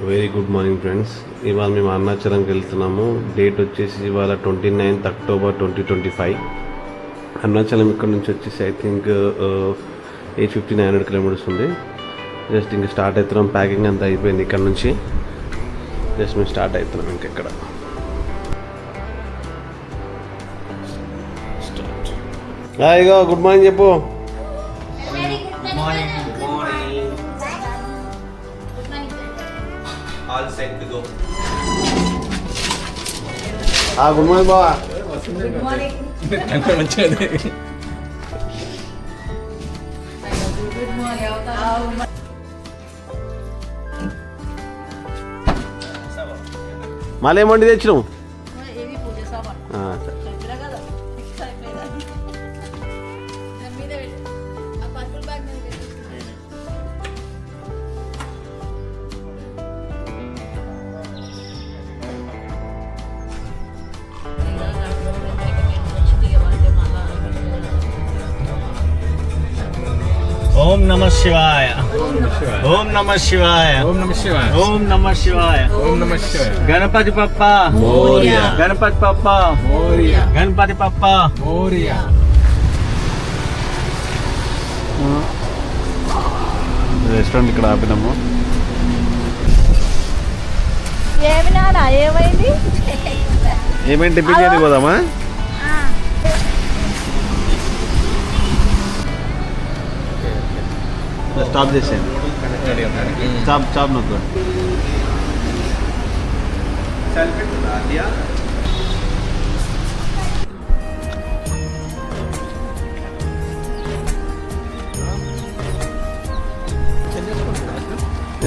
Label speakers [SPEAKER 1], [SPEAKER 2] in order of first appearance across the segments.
[SPEAKER 1] Very good morning friends. ఇవాళ మేము అరుణాచలంకి వెళ్తున్నాము. డేట్ వచ్చేసి ఇవాళ 29th October 2025. అరుణాచలం ఇక్కడ నుంచి వచ్చేసి ఐ థింక్ 850-900 కిలోమీటర్స్ ఉంది. జస్ట్ ఇంక స్టార్ట్ అవుతున్నాం. ప్యాకింగ్ అంతా అయిపోయింది. ఇక్కడ నుంచి జస్ట్ మేము స్టార్ట్ అవుతున్నాం. ఇంకెక్కడ ఇగో గుడ్ మార్నింగ్ చెప్పు.
[SPEAKER 2] All set to go.
[SPEAKER 1] Good morning బావా.
[SPEAKER 3] Good morning.
[SPEAKER 2] మంచిది.
[SPEAKER 3] Good morning.
[SPEAKER 1] మళ్ళీ ఏమండి తెచ్చినావు?
[SPEAKER 3] ఏవి పూజ సామాన్ చెప్పినా కదా ఫిక్స్ అయిపోయింది. మీద ఆ పర్పుల్ బ్యాగ్ మీద
[SPEAKER 2] ఓం నమః శివాయ. ఓం నమః శివాయ.
[SPEAKER 4] ఓం నమః శివాయ.
[SPEAKER 2] ఓం నమః శివాయ.
[SPEAKER 4] ఓం నమః శివాయ.
[SPEAKER 2] గణపతి పప్ప
[SPEAKER 1] మోరియా.
[SPEAKER 2] గణపతి పప్ప
[SPEAKER 4] మోరియా.
[SPEAKER 2] గణపతి పప్ప
[SPEAKER 4] మోరియా.
[SPEAKER 1] రెస్టారెంట్ ఇక్కడ ఆపినాము.
[SPEAKER 3] ఏమి నానా ఏమైంది?
[SPEAKER 1] ఏమేంటి టిఫిన్ చేయడానికి పోదామా? స్టాప్ చేసాను. స్టాప్ నొక్కు.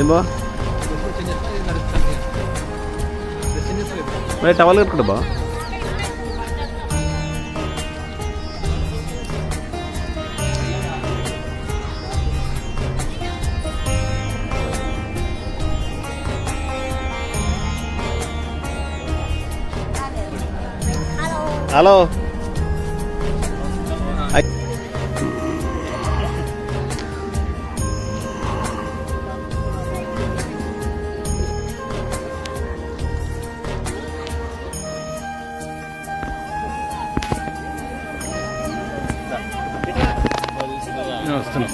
[SPEAKER 1] ఏం బా మరి టవల్ కట్టుకుంటా బా. హలో
[SPEAKER 4] వస్తున్నాం.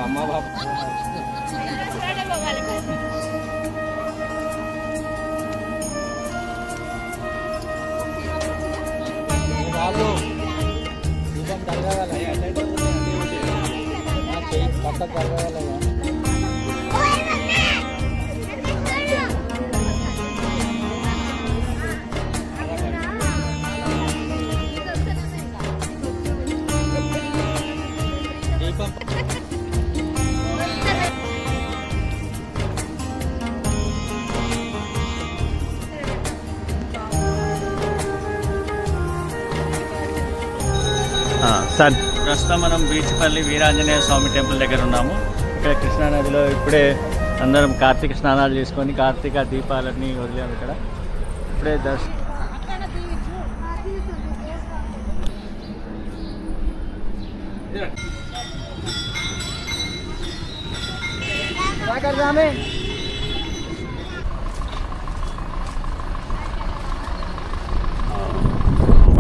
[SPEAKER 4] అమ్మ బాబు దీపం కలగాలి. పక్కకు కలగాలి.
[SPEAKER 2] ప్రస్తుతం మనం బీచ్పల్లి వీరాంజనేయ స్వామి టెంపుల్ దగ్గర ఉన్నాము. ఇక్కడ కృష్ణానదిలో ఇప్పుడే అందరం కార్తీక స్నానాలు చేసుకొని కార్తీక దీపాలన్నీ వదిలాము. ఇక్కడ ఇప్పుడే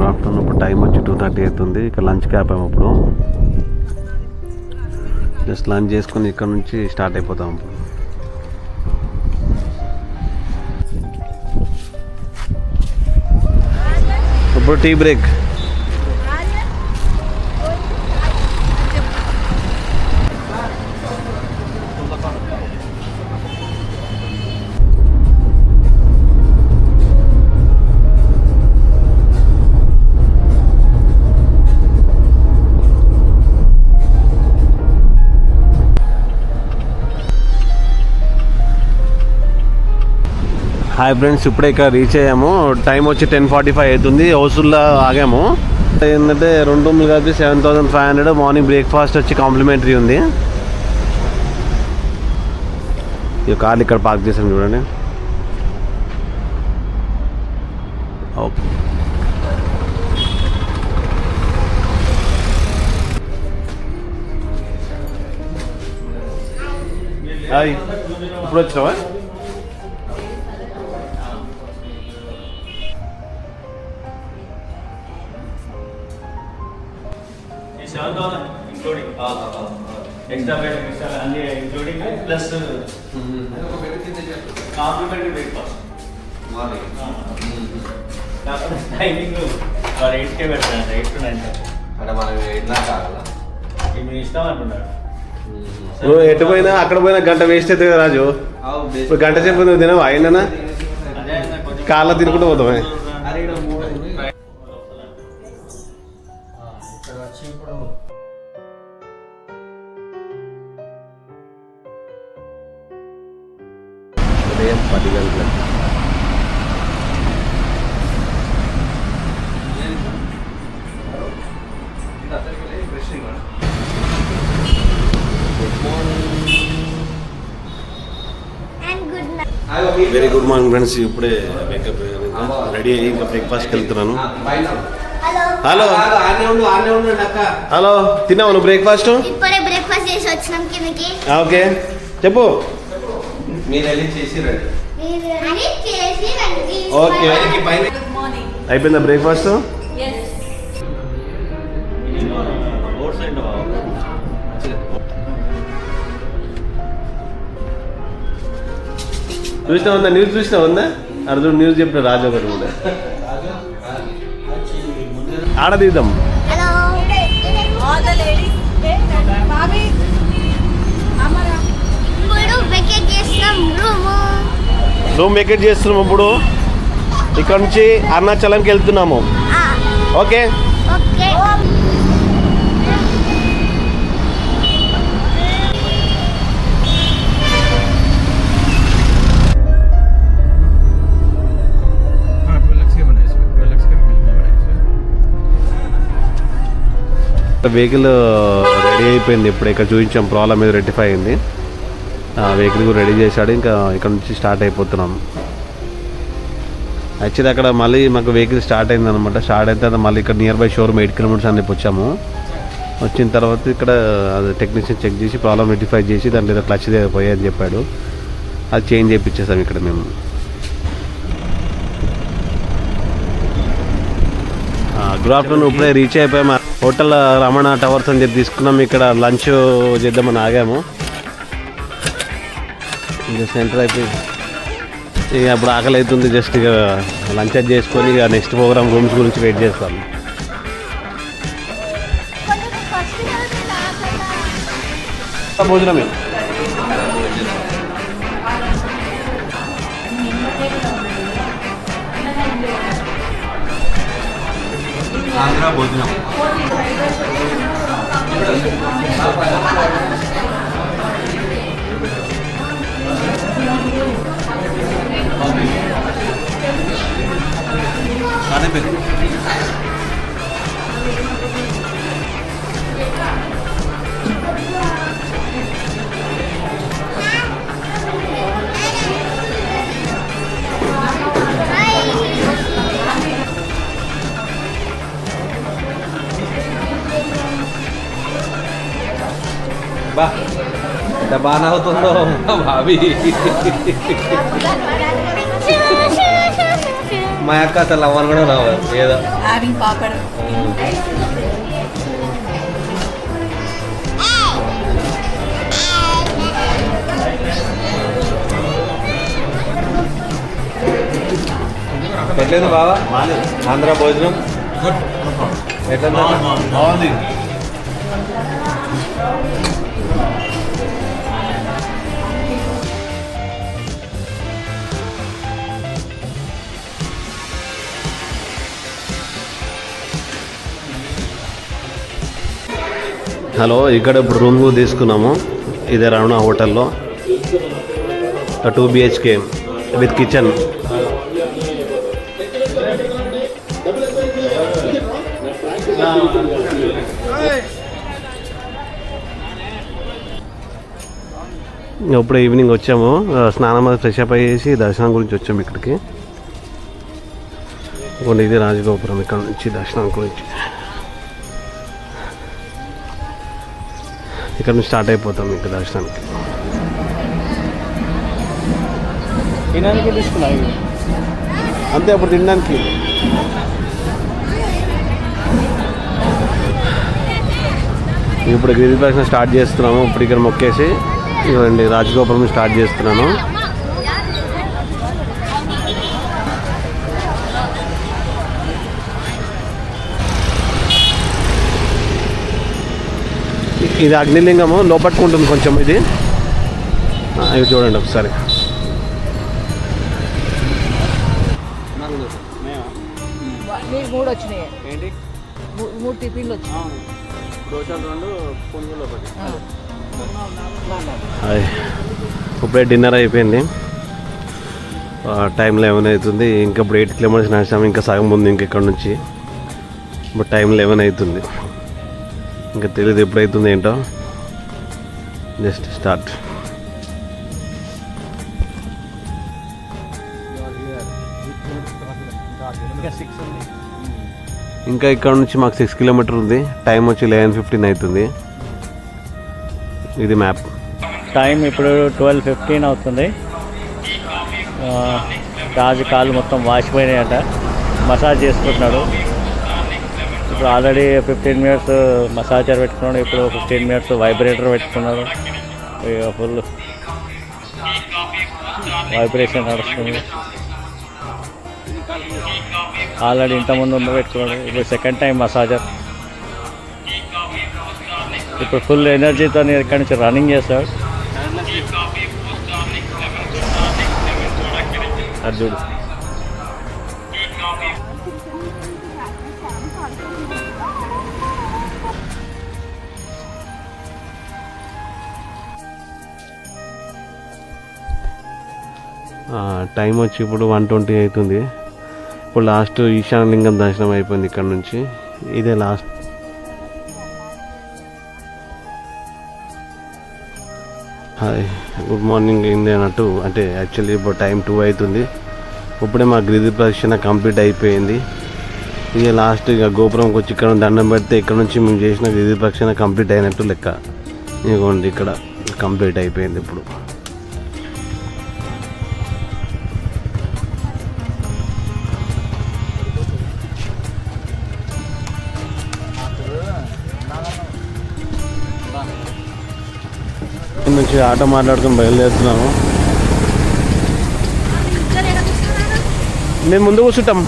[SPEAKER 1] ఆఫ్టర్నూన్ ఇప్పుడు టైం వచ్చి 2:30 అవుతుంది. ఇక్కడ లంచ్కి ఆపాము. ఇప్పుడు జస్ట్ లంచ్ చేసుకొని ఇక్కడ నుంచి స్టార్ట్ అయిపోతాం. ఇప్పుడు టీ బ్రేక్. హాయ్ ఫ్రెండ్స్, ఇప్పుడే ఇక్కడ రీచ్ అయ్యాము. టైం వచ్చి 10:45 అవుతుంది. హౌస్ఫుల్లో ఆగాము. ఏంటంటే 2 రూమ్లు కలిపి 7,500. మార్నింగ్ బ్రేక్ఫాస్ట్ వచ్చి కాంప్లిమెంటరీ ఉంది. ఈ కార్లు ఇక్కడ పార్క్ చేసాం చూడండి. ఓకే. హాయ్ ఇప్పుడు వచ్చినావా?
[SPEAKER 2] ఇంక్లూడింగ్ ఎక్స్ట్రా బెడ్ ఎక్స్ట్రా అన్ని including plus complementary breakfast timing వాళ్ళు 8కే పెడతారు, 8 to 9.
[SPEAKER 4] అంటే మనం ఎట్లా కావాలా?
[SPEAKER 2] ఇప్పుడు ఇష్టం అంటున్నాడు.
[SPEAKER 1] నువ్వు ఎటు పోయినా అక్కడ పోయినా గంట వేస్ట్ అవుతుంది కదా రాజు. ఇప్పుడు గంట సేపు నువ్వు తినవా అయినా కాళ్ళ తినుకుంటూ పోతామే.
[SPEAKER 4] ఇక్కడ వచ్చి ఇప్పుడు
[SPEAKER 1] ఉదయం 10 గంటలకు వెరీ గుడ్ మార్నింగ్ ఫ్రెండ్స్. ఇప్పుడే మేకప్ రెడీ అయ్యి ఇంకా బ్రేక్ఫాస్ట్కి వెళ్తున్నాను. హలో హలో, తిన్నావు నువ్వు బ్రేక్ఫాస్ట్?
[SPEAKER 5] ఇప్పుడే బ్రేక్ఫాస్ట్ చేసి వచ్చినాం కిందకి.
[SPEAKER 1] ఓకే చెప్పు.
[SPEAKER 4] మీరు వెళ్ళి చేసి రండి.
[SPEAKER 5] అని చేసి రండి.
[SPEAKER 1] Okay
[SPEAKER 3] good morning.
[SPEAKER 1] అయిపోయిందా బ్రేక్ఫాస్ట్?
[SPEAKER 3] ఎస్.
[SPEAKER 2] రోడ్ సైడ్
[SPEAKER 1] చూసినా ఉందా? న్యూస్ చూసినా ఉందా? అర్జున్ న్యూస్ చెప్పిన రాజు ఒకటి కూడా ఆడ తీద్దాం.
[SPEAKER 5] హలో
[SPEAKER 3] ఆల్ ద లేడీస్ బాబీ అమరా
[SPEAKER 5] ఇప్పుడు వెకేట్ చేస్తున్నాం
[SPEAKER 1] రూమ్ వెకేట్ చేస్తున్నాము. ఇప్పుడు ఇక్కడ నుంచి అరుణాచలంకి వెళ్తున్నాము. Okay
[SPEAKER 5] okay.
[SPEAKER 1] వెహికల్ రెడీ అయిపోయింది. ఇప్పుడు ఇక్కడ చూపించాం, ప్రాబ్లం మీద రెక్టిఫై అయింది. వెహికల్ కూడా రెడీ చేశాడు. ఇంకా ఇక్కడ నుంచి స్టార్ట్ అయిపోతున్నాం. యాక్చువల్లీ అక్కడ మళ్ళీ మాకు వెహికల్ స్టార్ట్ అయింది అనమాట. స్టార్ట్ అయిన తర్వాత మళ్ళీ ఇక్కడ నియర్ బై షోరూమ్ 8 kilometers అని వచ్చాము. వచ్చిన తర్వాత ఇక్కడ అది టెక్నీషియన్ చెక్ చేసి ప్రాబ్లం రెక్టిఫై చేసి దాంట్లో ఏదో క్లచ్ పోయాయని చెప్పాడు. అది చేంజ్ చేయించేసాం ఇక్కడ మేము. Good afternoon. ఇప్పుడే రీచ్ అయిపోయాము. హోటల్ రమణ టవర్స్ అని చెప్పి తీసుకున్నాం. ఇక్కడ లంచ్ చేద్దామని ఆగాము. ఇంకా సెంటర్ అయిపోయింది. ఇక అప్పుడు ఆకలి అవుతుంది. జస్ట్ ఇక లంచ్ అది చేసుకొని ఇక నెక్స్ట్ ప్రోగ్రామ్ రూమ్స్ గురించి వెయిట్ చేస్తాం. భోజనమే
[SPEAKER 4] ఆంధ్ర భోజనం. అదే పేరు. బా ఎంత బాగా నవ్వుతుందో భావి. మా అక్క అసలు అవ్వను కూడా నవ్వదు ఏదో.
[SPEAKER 3] హ్యావింగ్ పాపడ్.
[SPEAKER 4] ఎట్లేదు బావా ఆంధ్ర భోజనం? ఎట్లా
[SPEAKER 1] బాగుంది. హలో, ఇక్కడ ఇప్పుడు రూమ్ తీసుకున్నాము. ఇదే రమణ హోటల్లో 2 BHK విత్ కిచెన్. ఇప్పుడు ఈవినింగ్ వచ్చాము. స్నానం అది ఫ్రెష్ అప్ అయ్యేసి దర్శనం గురించి వచ్చాము ఇక్కడికి. ఇది రాజగోపురం. ఇక్కడ నుంచి దర్శనం గురించి ఇక్కడ నుంచి స్టార్ట్ అయిపోతాం ఇంకా దర్శనానికి.
[SPEAKER 2] తినడానికి తీసుకున్నాను ఇవి.
[SPEAKER 1] అంతే అప్పుడు తినడానికి. ఇప్పుడు గిరి ప్రదక్షిణ స్టార్ట్ చేస్తున్నాము. ఇప్పుడు ఇక్కడ మొక్కేసి ఇవ్వండి రాజగోపురం స్టార్ట్ చేస్తున్నాను. ఇది అగ్నిలింగము లోపట్టుకుంటుంది కొంచెం. ఇది చూడండి ఒకసారి.
[SPEAKER 3] మీకు 3 వచ్చినాయి.
[SPEAKER 2] ఏంటి
[SPEAKER 3] 3 టిఫిన్లు వచ్చినాయి.
[SPEAKER 2] దోశలు 2 పునుగులు 1.
[SPEAKER 1] ఇప్పుడే డిన్నర్ అయిపోయింది. టైం 11 అవుతుంది. ఇంకా ఇప్పుడు 8 కిలోమీటర్స్ నడిచాము. ఇంకా సగం ఉంది ఇంక ఇక్కడ నుంచి. ఇప్పుడు టైం 11 అవుతుంది. ఇంకా తెలియదు ఎప్పుడైతుంది ఏంటో. Just start. ఇంకా ఇక్కడ నుంచి మాకు 6 కిలోమీటర్ ఉంది. టైం వచ్చి 11:15 అవుతుంది. ఇది మ్యాప్.
[SPEAKER 2] టైం ఇప్పుడు 12:15 అవుతుంది. రాజు కాళ్ళు మొత్తం వాసిపోయినాయట. మసాజ్ చేసుకుంటున్నాడు. ఇప్పుడు ఆల్రెడీ 15 మినిట్స్ మసాజర్ పెట్టుకున్నాడు. ఇప్పుడు 15 మినిట్స్ వైబ్రేటర్ పెట్టుకున్నాడు. ఫుల్ వైబ్రేషన్ నడుస్తుంది. ఆల్రెడీ ఇంతకుముందు పెట్టుకున్నాడు. ఇప్పుడు సెకండ్ టైం మసాజర్. ఇప్పుడు ఫుల్ ఎనర్జీతో ఇక్కడి నుంచి రన్నింగ్ చేస్తాడు. అది చూడు.
[SPEAKER 1] టైం వచ్చి ఇప్పుడు 1:20 అవుతుంది. ఇప్పుడు లాస్ట్ ఈశాన్యలింగం దర్శనం అయిపోయింది ఇక్కడ నుంచి. ఇదే లాస్ట్. హాయ్, గుడ్ మార్నింగ్ అయింది అన్నట్టు. అంటే యాక్చువల్లీ ఇప్పుడు టైం 2 అవుతుంది. ఇప్పుడే మా గిరి ప్రదక్షిణ కంప్లీట్ అయిపోయింది. ఇక లాస్ట్ ఇక గోపురంకి వచ్చి ఇక్కడ దండం పెడితే ఇక్కడ నుంచి మేము చేసిన గిరి ప్రదక్షిణ కంప్లీట్ అయినట్టు లెక్క. ఇదిగోండి ఇక్కడ కంప్లీట్ అయిపోయింది ఇప్పుడు. నుంచి ఆటో మాట్లాడుకొని బయలుదేరుతున్నాము. మేము ముందు కూర్చుంటాం.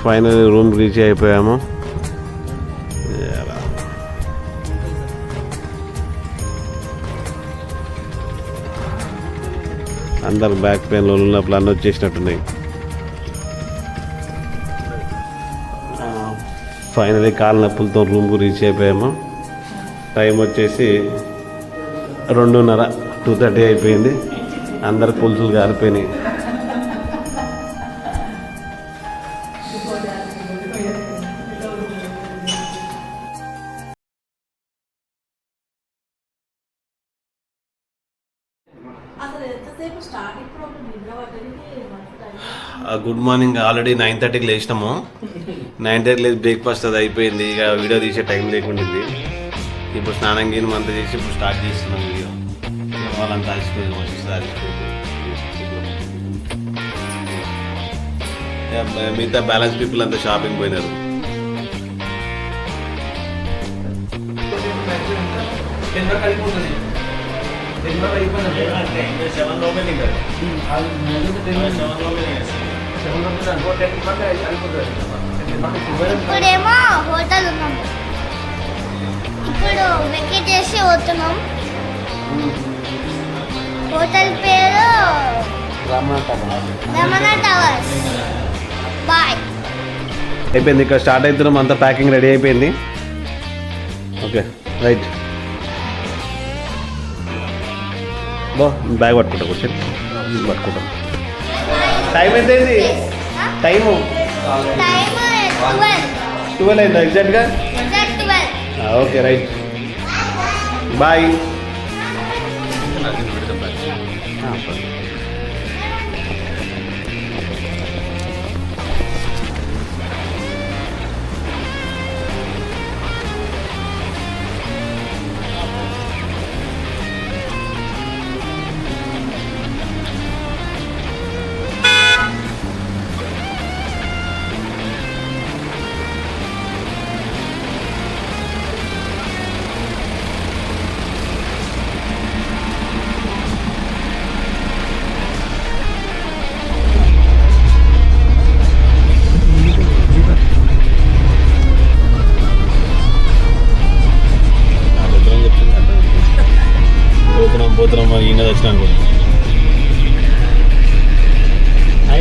[SPEAKER 1] ఫైనల్ రూమ్ రీచ్ అయిపోయాము. అందరు బ్యాక్ పెయిన్లో ఉన్నప్పుడు అన్నీ వచ్చేసినట్టున్నాయి. ఫైనలీ కాళ్ళ నొప్పులతో రూమ్కు రీచ్ అయిపోయాము. టైం వచ్చేసి 2:30, 2:30 అయిపోయింది. అందరు పులుసులు గారిపోయినాయి. Good morning. ఆల్రెడీ 9:30కి లేచినాము. 9:30కి లేచి బ్రేక్ఫాస్ట్ అది అయిపోయింది. ఇక వీడియో తీసే టైం లేకుండింది. ఇప్పుడు స్నానం గీనం అంతా చేసి ఇప్పుడు స్టార్ట్ చేస్తున్నాం వీడియో. వాళ్ళంతా అలసిపోయింది, మిగతా బ్యాలెన్స్ పీపుల్ అంతా షాపింగ్ పోయినారు.
[SPEAKER 5] ఇప్పుడేమో హోటల్ ఉన్నాం. ఇప్పుడు వెకేట్ చేసి పోతున్నాం. హోటల్ పేరు రమణ టవర్స్. బాయ్.
[SPEAKER 1] అయిపోయింది, ఇక్కడ స్టార్ట్ అవుతున్నాం, అంతా ప్యాకింగ్ రెడీ అయిపోయింది. ఓకే రైట్, బో బ్యాగ్ పట్టుకుంటా, కూర్చొని పట్టుకుంటాం. టైం ఎంతైంది? టైము 12 అయిందా ఎగ్జాక్ట్గా? Okay right, bye. పోతున్నాం ఈయన వచ్చినాను కూడా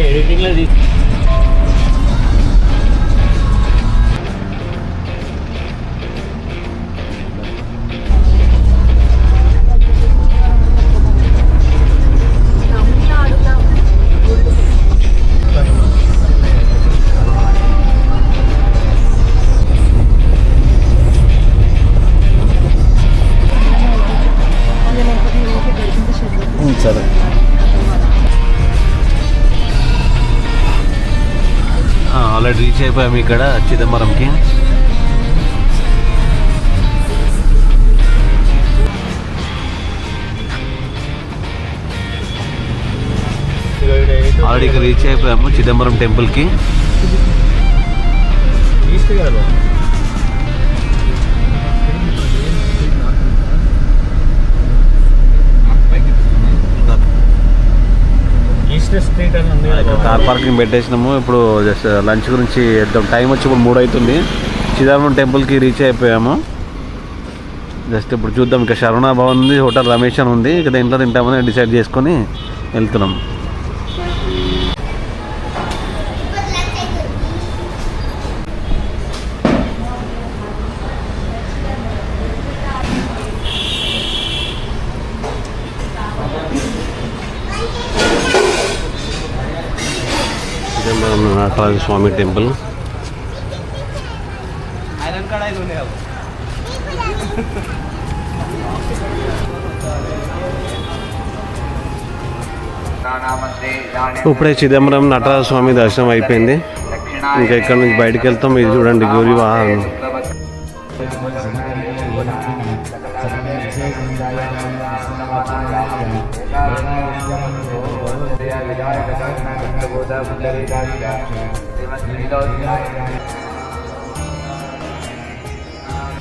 [SPEAKER 2] ఎడిటింగ్లో
[SPEAKER 1] సరే. ఆల్రెడీ రీచ్ అయిపోయాము ఇక్కడ చిదంబరంకి. ఆల్రెడీ ఇక్కడ రీచ్ అయిపోయాము చిదంబరం టెంపుల్కి.
[SPEAKER 2] స్ట్రీట్ అని ఉంది.
[SPEAKER 1] కార్ పార్కింగ్ పెట్టేసినాము. ఇప్పుడు జస్ట్ లంచ్ గురించి టైం వచ్చి ఇప్పుడు 3 అవుతుంది. చిదంబరం టెంపుల్కి రీచ్ అయిపోయాము. జస్ట్ ఇప్పుడు చూద్దాం, ఇంకా శరవణ భవన్ ఉంది, హోటల్ రమేష్ అని ఉంది, ఇక దేంట్లో తింటామని డిసైడ్ చేసుకొని వెళ్తున్నాం. చిదంబరం నటరాజ స్వామి టెంపుల్. ఇప్పుడే చిదంబరం నటరాజ స్వామి దర్శనం అయిపోయింది. ఇంకా ఇక్కడ నుంచి బయటకు వెళ్తాం. ఇది చూడండి గౌరీ వాహనం.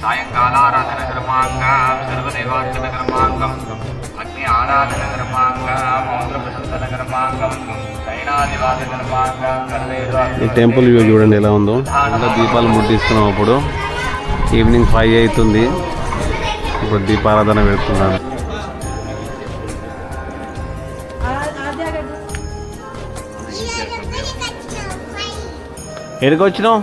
[SPEAKER 6] సాయంకాలారాధన కర్మాంగం సర్వదేవార్చన కర్మాంగం అగ్ని ఆరాధన కర్మాంగం మౌంద్ర ప్రశంసన కర్మాంగం దైనాదివాద కర్మాంగం
[SPEAKER 1] ఈ టెంపుల్ వ్యూ చూడండి ఎలా ఉందో. ఇంకా దీపాలు ముట్టిస్తున్నాం. అప్పుడు ఈవినింగ్ 5 అవుతుంది. ఇప్పుడు దీపారాధన పెడుతున్నాను. ఎక్కడికి వచ్చినావు?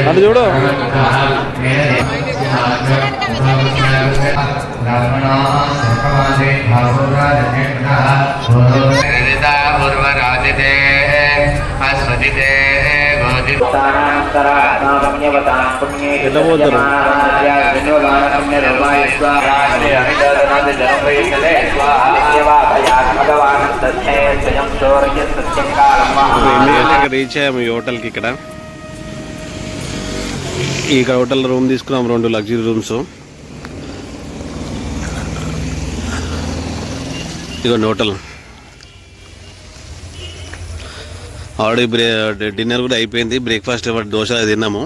[SPEAKER 1] అటు చూడు. ఎట్లా పోతారు? రీచ్ అయ్యాము ఈ హోటల్కి. ఇక్కడ హోటల్ రూమ్ తీసుకున్నాం, 2 లగ్జరీ రూమ్స్. ఇదిగోండి హోటల్. ఆల్రెడీ డిన్నర్ కూడా అయిపోయింది. బ్రేక్ఫాస్ట్ దోశ తిన్నాము.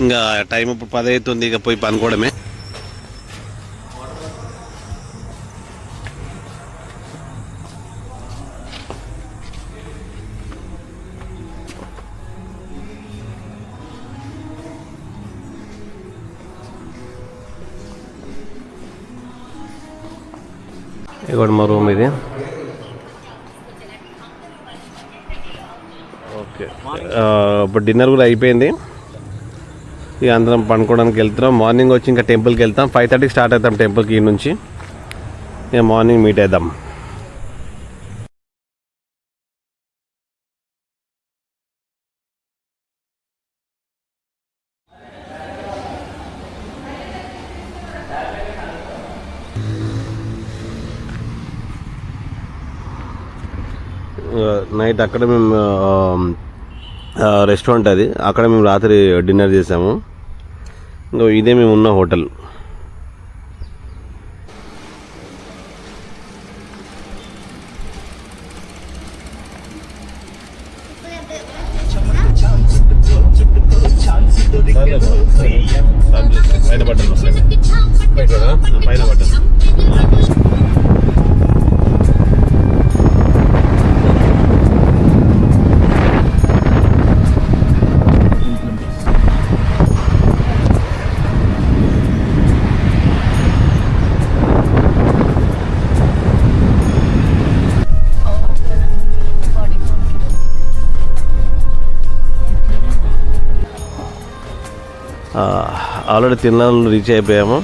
[SPEAKER 1] ఇంకా టైం ఇప్పుడు 10 అవుతుంది. ఇక పోయి పనుకోవడమే. ఇక్కడ మా రూమ్ ఇది. ఓకే, ఇప్పుడు డిన్నర్ కూడా అయిపోయింది. ఇక అందరం పండుకోవడానికి వెళ్తున్నాం. మార్నింగ్ వచ్చి ఇంకా టెంపుల్కి వెళ్తాం. 5:30కి స్టార్ట్ అవుతాం టెంపుల్కి ఈ నుంచి. ఇక మార్నింగ్ మీట్ అవుదాం. నైట్ అక్కడ మేము రెస్టారెంట్ అది, అక్కడ మేము రాత్రి డిన్నర్ చేసాము. ఇంకా ఇదే మేము ఉన్న హోటల్. పైన బట్టలు ఆల్రెడీ తిరునాళ్ళు రీచ్ అయిపోయాము.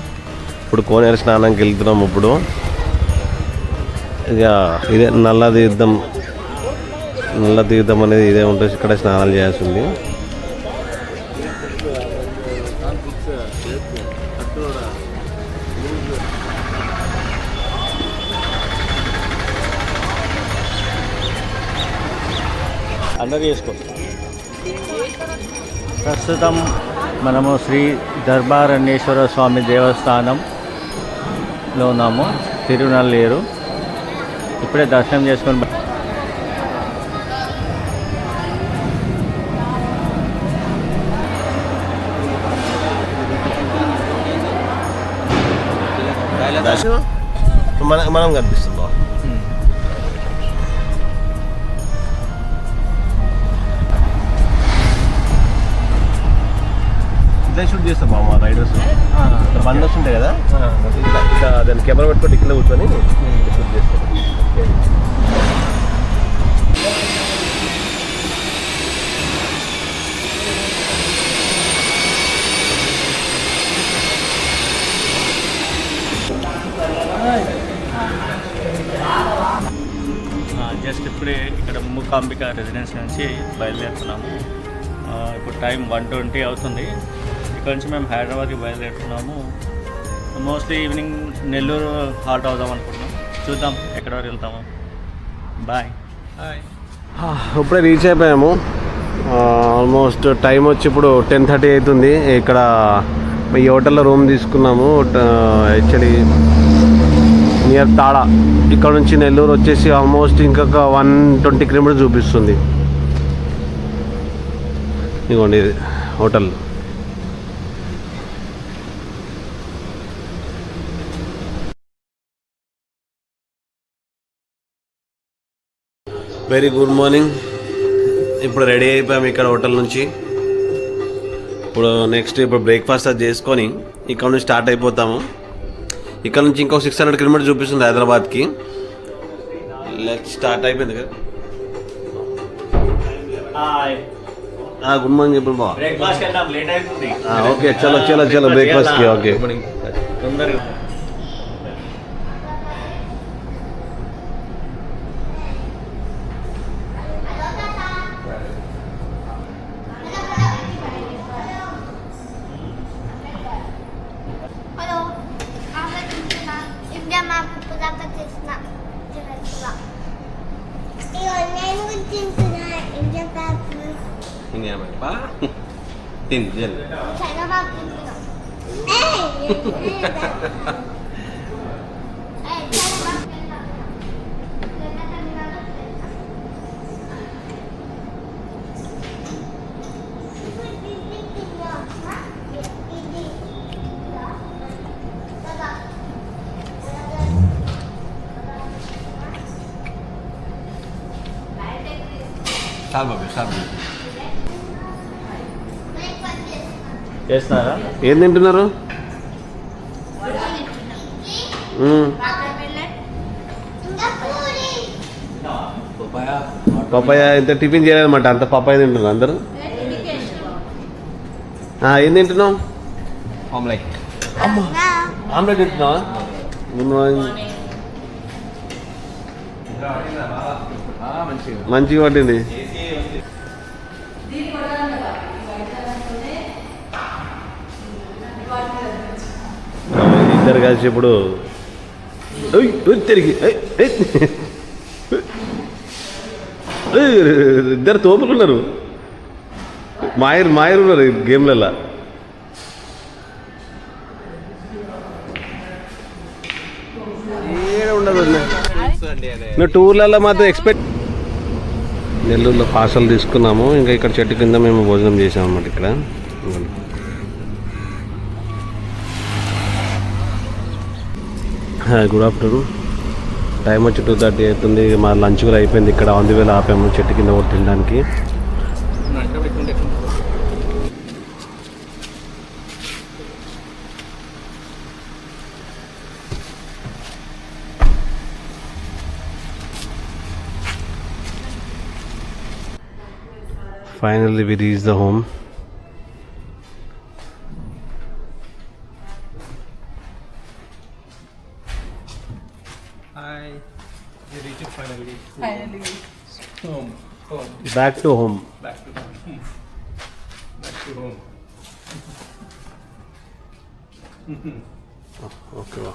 [SPEAKER 1] ఇప్పుడు కోనేరు స్నానానికి వెళ్తున్నాము. ఇప్పుడు ఇక ఇదే నల్ల తీర్థం అనేది ఇదే ఉంటుంది. ఇక్కడ స్నానాలు చేయాల్సింది.
[SPEAKER 2] అందరూ చేసుకో. ప్రస్తుతం మనము శ్రీ దర్బారణ్యేశ్వర స్వామి దేవస్థానంలో ఉన్నాము, తిరునల్లేరు. ఇప్పుడే దర్శనం చేసుకొని
[SPEAKER 1] మనం కనిపిస్తున్నాం. ఇట్లా షూట్ చేస్తాం మా రైడర్స్. బండి వస్తుంటాయి కదా, ఇట్లా దాన్ని కెమెరా పెట్టుకొని ఇట్లా కూర్చొని షూట్ చేస్తాం.
[SPEAKER 2] జస్ట్ ఇప్పుడే ఇక్కడ మూకాంబిక రెసిడెన్స్ నుంచి బయలుదేరుతున్నాము. ఇప్పుడు టైం 1:20 అవుతుంది. ఇక్కడ నుంచి మేము హైదరాబాద్కి బయలుదేరుతున్నాము. మోస్ట్లీ ఈవినింగ్ నెల్లూరు హాల్ట్ అవుదాం అనుకుంటున్నాం. చూద్దాం ఎక్కడ వరకు వెళ్తాము. బాయ్.
[SPEAKER 1] ఇప్పుడే రీచ్ అయిపోయాము. ఆల్మోస్ట్ టైం వచ్చి ఇప్పుడు 10:30 అవుతుంది. ఇక్కడ ఈ హోటల్లో రూమ్ తీసుకున్నాము. Actually near Tada. ఇక్కడ నుంచి నెల్లూరు వచ్చేసి ఆల్మోస్ట్ ఇంకొక 120 కిలోమీటర్స్ చూపిస్తుంది. ఇదిగోండి ఇది హోటల్. Very good morning. ఇప్పుడు రెడీ అయిపోయాము ఇక్కడ హోటల్ నుంచి. ఇప్పుడు నెక్స్ట్ ఇప్పుడు బ్రేక్ఫాస్ట్ అది చేసుకొని ఇక్కడ నుంచి స్టార్ట్ అయిపోతాము. ఇక్కడ నుంచి ఇంకో 600 కిలోమీటర్స్ చూపిస్తుంది హైదరాబాద్కి. Let's start. అయిపోయింది కదా. గుడ్ మార్నింగ్ చెప్పండి బావ.
[SPEAKER 2] బ్రేక్ఫాస్ట్ వెళ్దాం, లేట్ అవుతుంది.
[SPEAKER 1] ఓకే చలో చలో చలో బ్రేక్ఫాస్ట్కి. ఓకే
[SPEAKER 2] తొందరగా.
[SPEAKER 5] హలో ఆమె ఇండియా మ్యాప్ పురాత చేసిన నేను తింటున్నా India map
[SPEAKER 4] ini apa pak tinjel
[SPEAKER 5] China map తింటున్నా
[SPEAKER 4] sabar
[SPEAKER 2] చేస్తున్నారా?
[SPEAKER 1] ఏం తింటున్నారు? పప్పాయ ఇంత టిఫిన్ చేయలేదన్నమాట, అంత పప్పాయ తింటున్నారు అందరూ. ఏం తింటున్నావు?
[SPEAKER 4] omelet
[SPEAKER 1] ఆమ్లెట్ తింటున్నావా? Good morning. మంచిగా పట్టింది. ఇద్దరు కలిసి ఇప్పుడు తిరిగి ఇద్దరు తోపులు ఉన్నారు, మాయర్ ఉన్నారు ఈ గేమ్లలో. ఉండదు నువ్వు టూర్లలో మాత్రం ఎక్స్పెక్ట్. నెల్లూరులో పార్సల్ తీసుకున్నాము, ఇంకా ఇక్కడ చెట్టు కింద మేము భోజనం చేసాం అన్నమాట. ఇక్కడ గుడ్ ఆఫ్టర్నూన్. టైం వచ్చి 2:30 అవుతుంది. మా లంచ్ కూడా అయిపోయింది. ఇక్కడ ఆన్ ది వేలో ఆపాము చెట్టు కింద కూడా తినడానికి. Finally we reached the home.
[SPEAKER 4] hi you reach it finally home
[SPEAKER 1] Back to home.
[SPEAKER 4] back to home
[SPEAKER 1] Okay.